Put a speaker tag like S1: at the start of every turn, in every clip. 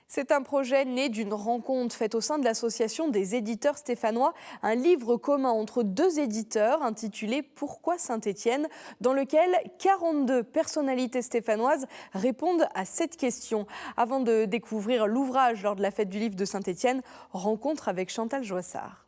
S1: C'est un projet né d'une rencontre faite au sein de l'association des éditeurs stéphanois, un livre commun entre deux éditeurs intitulé Pourquoi Saint-Étienne, dans lequel 42 personnalités stéphanoises répondent à cette question. Avant de découvrir l'ouvrage lors de la fête du livre de Saint-Étienne, rencontre avec Chantal Joissard.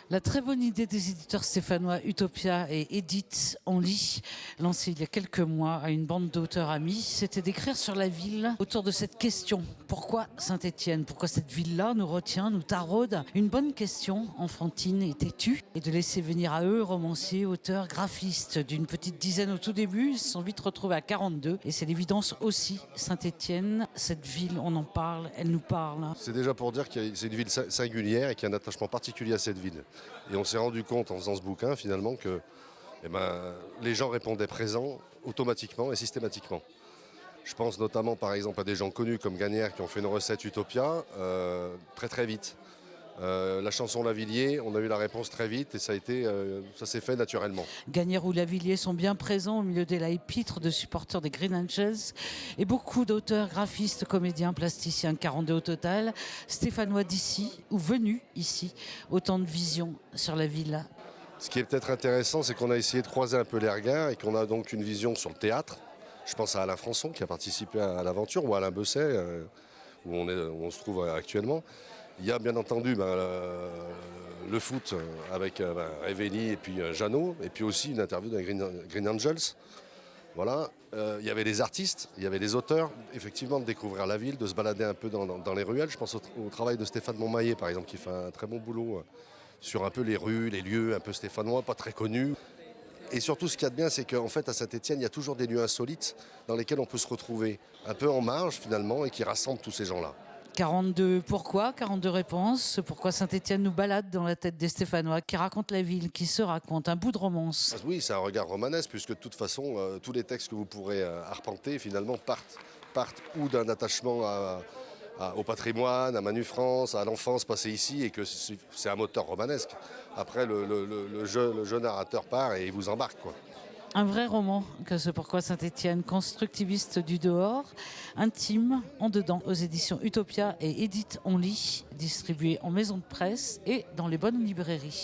S2: La très bonne idée des éditeurs stéphanois Utopia et Edith en lit, lancée il y a quelques mois à une bande d'auteurs amis, c'était d'écrire sur la ville autour de cette question. Pourquoi Saint-Étienne? Pourquoi cette ville-là nous retient, nous taraude? Une bonne question, enfantine et têtue, et de laisser venir à eux romanciers, auteurs, graphistes d'une petite dizaine au tout début, ils se sont vite retrouvés à 42, et c'est l'évidence aussi. Saint-Étienne, cette ville, on en parle, elle nous parle.
S3: C'est déjà pour dire que c'est une ville singulière et qu'il y a un attachement particulier à cette ville. Et on s'est rendu compte en faisant ce bouquin finalement que les gens répondaient présents automatiquement et systématiquement. Je pense notamment par exemple à des gens connus comme Gagnère qui ont fait une recette Utopia très très vite. La chanson Lavilliers, on a eu la réponse très vite et ça s'est fait naturellement.
S2: Gagnère ou Lavilliers sont bien présents au milieu des épîtres de supporters des Green Angels et beaucoup d'auteurs, graphistes, comédiens, plasticiens, 42 au total, stéphanois d'ici ou venus ici. Autant de visions sur la ville.
S3: Ce qui est peut-être intéressant, c'est qu'on a essayé de croiser un peu les regards et qu'on a donc une vision sur le théâtre. Je pense à Alain Françon qui a participé à l'aventure ou à Alain Besset où on se trouve actuellement. Il y a bien entendu le foot avec Révéli et puis Jeannot, et puis aussi une interview de Green Angels. Voilà. Il y avait les artistes, il y avait les auteurs, effectivement de découvrir la ville, de se balader un peu dans les ruelles. Je pense au travail de Stéphane Montmaillet par exemple, qui fait un très bon boulot sur un peu les rues, les lieux un peu stéphanois, pas très connus. Et surtout, ce qu'il y a de bien, c'est qu'en fait, à Saint-Étienne, il y a toujours des lieux insolites dans lesquels on peut se retrouver, un peu en marge finalement, et qui rassemblent tous ces gens-là.
S2: 42 pourquoi, 42 réponses. Pourquoi Saint-Étienne nous balade dans la tête des Stéphanois, qui racontent la ville, qui se raconte, un bout de romance.
S3: Oui, c'est un regard romanesque, puisque de toute façon, tous les textes que vous pourrez arpenter, finalement, partent ou d'un attachement au patrimoine, à Manu France, à l'enfance passée ici, et que c'est un moteur romanesque. Après, le jeu narrateur part et il vous embarque, quoi.
S2: Un vrai roman que ce Pourquoi Saint-Étienne, constructiviste du dehors, intime en dedans, aux éditions Utopia et Edith on lit, distribué en maison de presse et dans les bonnes librairies.